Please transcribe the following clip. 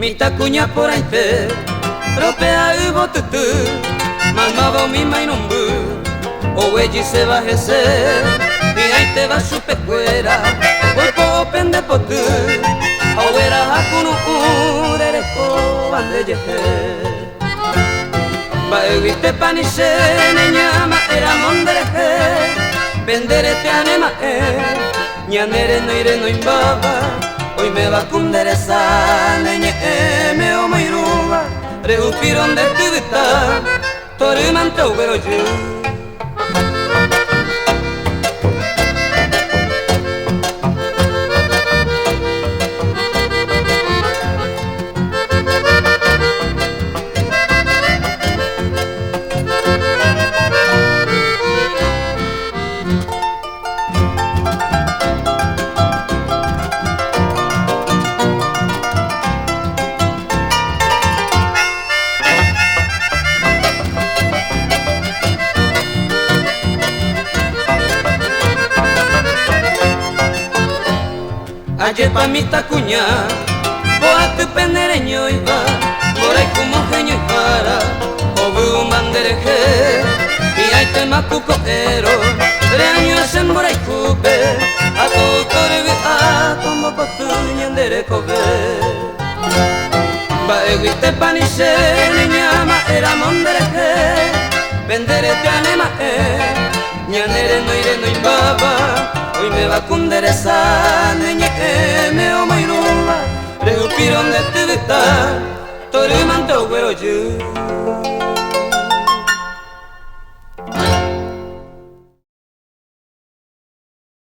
Mitakunya por ahí te tropea y botutu Mamá mi mainumbu Oweji se va a jecer Y ahí te va su pecuera Cuerpo pende potu Awera hakunu urere ko bande yehe Baewite panise ne nyama era mondereje Vendere te anema Nyanere no ire no imbaba Hoy me va a kunderesa Neñe me o mairuba Rehupiron de tu vita Toruman te ugero yo Ayer pa' mi tacuña, boa tu penereño iba, por ahí como genio y para, obu un bandereje, y ahí te macuco ero, 3 años en por ahí cupe, a tu corbe a como potu ñandere cobe. Baeguite panise, ne llama era mondereje, venderete anema ñanere no ire no imbaba, hoy me va a kunderesa neñe me o mairuba Rehupiron de tu vita Toruman te ugero yo